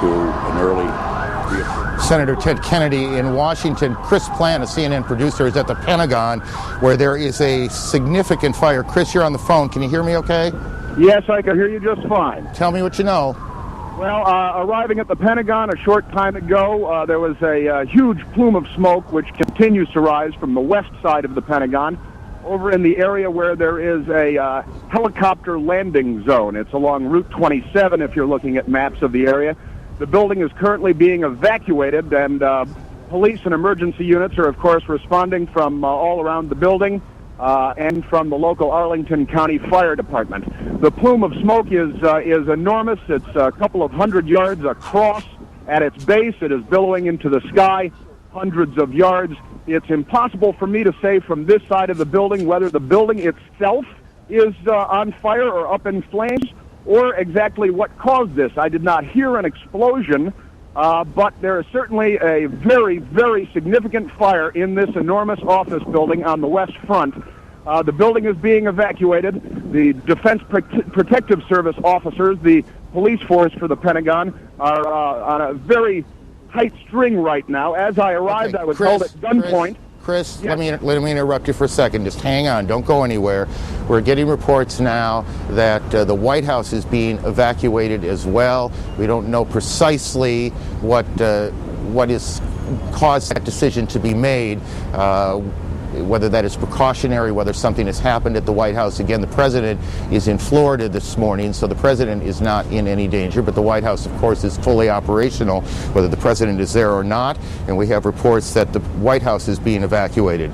to an early Senator Ted Kennedy in Washington. Chris Plant, a CNN producer, is at the Pentagon, where there is a significant fire. Chris, you're on the phone. Can you hear me okay? Yes, I can hear you just fine. Tell me what you know. Well, arriving at the Pentagon a short time ago, there was a huge plume of smoke which continues to rise from the west side of the Pentagon over in the area where there is a helicopter landing zone. It's along Route 27 if you're looking at maps of the area. The building is currently being evacuated, and police and emergency units are, of course, responding from all around the building and from the local Arlington County Fire Department. The plume of smoke is enormous. It's a couple of hundred yards across at its base. It is billowing into the sky hundreds of yards. It's impossible for me to say from this side of the building whether the building itself is on fire or up in flames, or exactly what caused this. I did not hear an explosion, but there is certainly a very, very significant fire in this enormous office building on the west front. The building is being evacuated. The Defense Protective Service officers, the police force for the Pentagon, are on a very tight string right now. As I arrived, I was held at gunpoint. Chris, yes. let me interrupt you for a second. Just hang on. Don't go anywhere. We're getting reports now that the White House is being evacuated as well. We don't know precisely what has caused that decision to be made. Whether that is precautionary, whether something has happened at the White House. Again, the president is in Florida this morning, so the president is not in any danger, but the White House, of course, is fully operational, whether the president is there or not, and we have reports that the White House is being evacuated.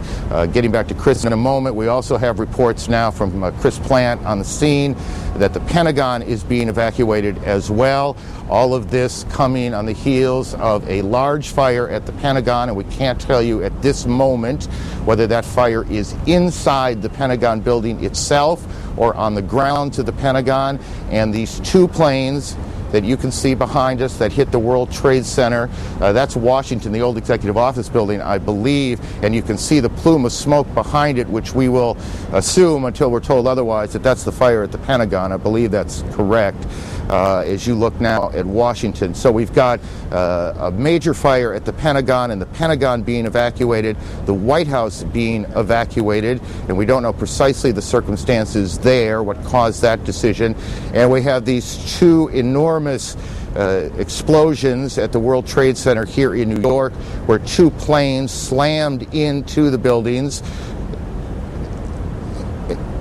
Getting back to Chris in a moment, we also have reports now from Chris Plant on the scene that the Pentagon is being evacuated as well. All of this coming on the heels of a large fire at the Pentagon, and we can't tell you at this moment whether that fire is inside the Pentagon building itself or on the ground to the Pentagon. And these two planes that you can see behind us that hit the World Trade Center, that's Washington, the old executive office building, I believe, and you can see the plume of smoke behind it, which we will assume until we're told otherwise that that's the fire at the Pentagon. I believe that's correct. As you look now at Washington. So we've got a major fire at the Pentagon, and the Pentagon being evacuated, the White House being evacuated, and we don't know precisely the circumstances there, what caused that decision. And we have these two enormous explosions at the World Trade Center here in New York, where two planes slammed into the buildings.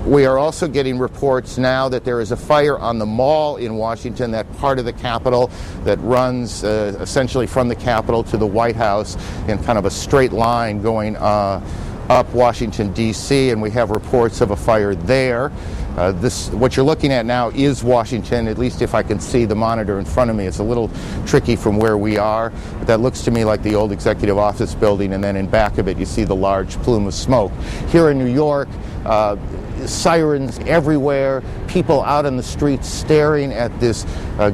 We are also getting reports now that there is a fire on the Mall in Washington, that part of the Capitol that runs essentially from the Capitol to the White House in kind of a straight line going up Washington, D.C., and we have reports of a fire there. What you're looking at now is Washington, at least if I can see the monitor in front of me. It's a little tricky from where we are, but that looks to me like the old executive office building, and then in back of it you see the large plume of smoke. Here in New York, sirens everywhere, people out in the streets staring at this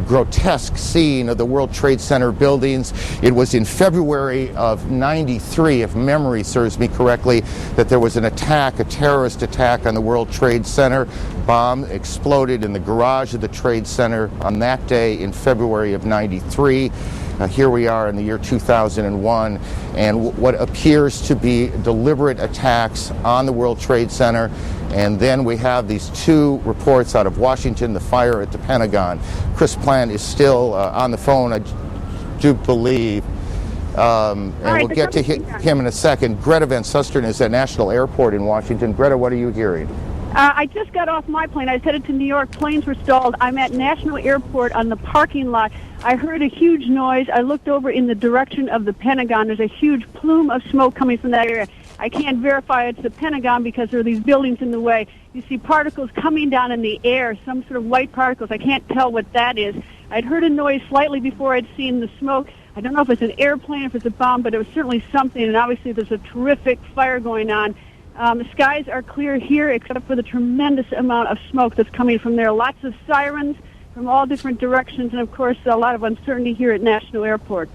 grotesque scene of the World Trade Center buildings. It was in February of '93, if memory serves me correctly, that there was an attack, a terrorist attack on the World Trade Center. Bomb exploded in the garage of the Trade Center on that day in February of '93. Here we are in the year 2001, and what appears to be deliberate attacks on the World Trade Center. And then we have these two reports out of Washington, the fire at the Pentagon. Chris Plant is still on the phone, I do believe. And we'll get to him in a second. Greta Van Susteren is at National Airport in Washington. Greta, what are you hearing? I just got off my plane. I was headed to New York. Planes were stalled. I'm at National Airport on the parking lot. I heard a huge noise. I looked over in the direction of the Pentagon. There's a huge plume of smoke coming from that area. I can't verify it's the Pentagon because there are these buildings in the way. You see particles coming down in the air, some sort of white particles. I can't tell what that is. I'd heard a noise slightly before I'd seen the smoke. I don't know if it's an airplane, if it's a bomb, but it was certainly something, and obviously there's a terrific fire going on. The skies are clear here except for the tremendous amount of smoke that's coming from there. Lots of sirens from all different directions, and of course a lot of uncertainty here at National Airport.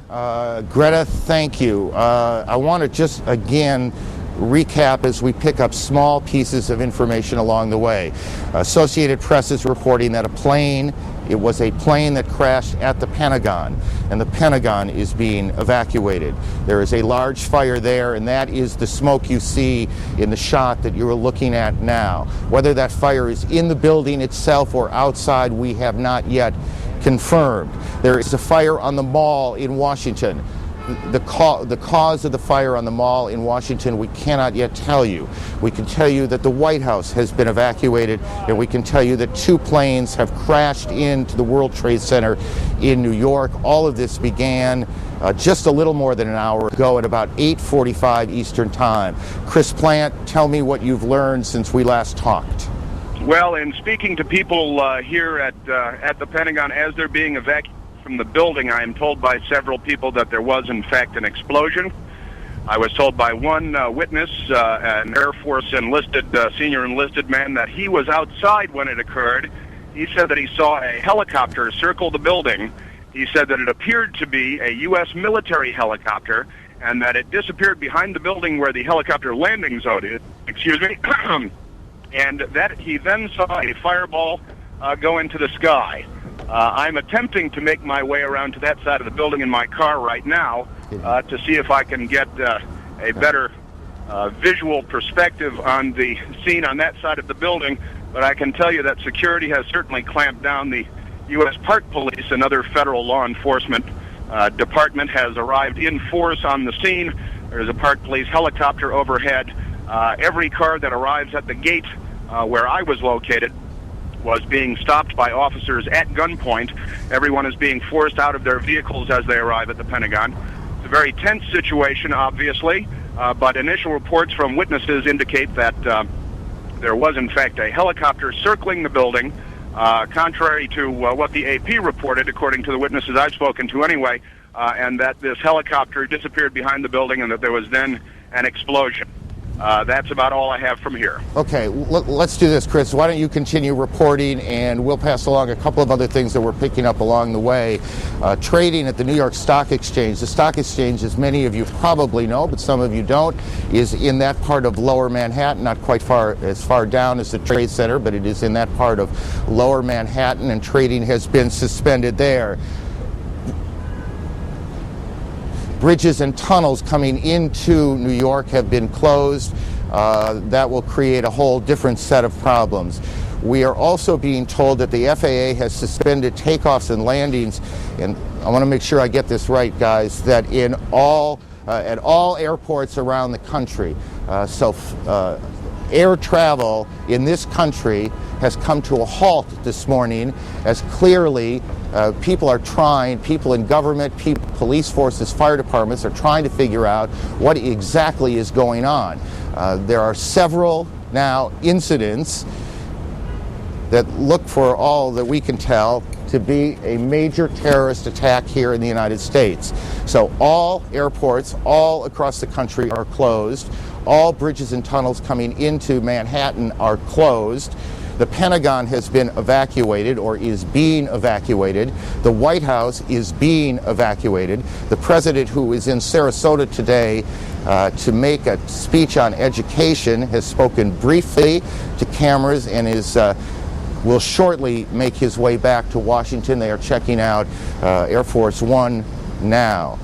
Greta, thank you. I want to just again recap as we pick up small pieces of information along the way. Associated Press is reporting that a plane It was a plane that crashed at the Pentagon, and the Pentagon is being evacuated. There is a large fire there, and that is the smoke you see in the shot that you are looking at now. Whether that fire is in the building itself or outside, we have not yet confirmed. There is a fire on the mall in Washington. The cause of the fire on the mall in Washington, we cannot yet tell you. We can tell you that the White House has been evacuated, and we can tell you that 2 planes have crashed into the World Trade Center in New York. All of this began just a little more than an hour ago at about 8:45 Eastern Time. Chris Plant, tell me what you've learned since we last talked. Well, in speaking to people here at the Pentagon as they're being evacuated from the building, I am told by several people that there was, in fact, an explosion. I was told by one witness, an Air Force senior enlisted man, that he was outside when it occurred. He said that he saw a helicopter circle the building. He said that it appeared to be a U.S. military helicopter, and that it disappeared behind the building where the helicopter landing zone is. Excuse me. And that he then saw a fireball go into the sky. I'm attempting to make my way around to that side of the building in my car right now to see if I can get a better visual perspective on the scene on that side of the building. But I can tell you that security has certainly clamped down. The U.S. Park Police, another federal law enforcement department, has arrived in force on the scene. There's a Park Police helicopter overhead. Every car that arrives at the gate where I was located was being stopped by officers at gunpoint. Everyone is being forced out of their vehicles as they arrive at the Pentagon. It's a very tense situation, obviously, but initial reports from witnesses indicate that there was, in fact, a helicopter circling the building, contrary to what the AP reported, according to the witnesses I've spoken to anyway, and that this helicopter disappeared behind the building and that there was then an explosion. That's about all I have from here. Okay, let's do this, Chris. Why don't you continue reporting, and we'll pass along a couple of other things that we're picking up along the way. Trading at the New York Stock Exchange. The stock exchange, as many of you probably know, but some of you don't, is in that part of Lower Manhattan, not quite as far down as the Trade Center, but it is in that part of Lower Manhattan, and trading has been suspended there. Bridges and tunnels coming into New York have been closed. That will create a whole different set of problems. We are also being told that the FAA has suspended takeoffs and landings, and I want to make sure I get this right, guys, that at all airports around the country. Air travel in this country has come to a halt this morning, as clearly people in government, police forces, fire departments are trying to figure out what exactly is going on. There are several now incidents that look, for all that we can tell, to be a major terrorist attack here in the United States. So all airports all across the country are closed. All bridges and tunnels coming into Manhattan are closed. The Pentagon has been evacuated, or is being evacuated. The White House is being evacuated. The president, who is in Sarasota today to make a speech on education, has spoken briefly to cameras and will shortly make his way back to Washington. They are checking out Air Force One now.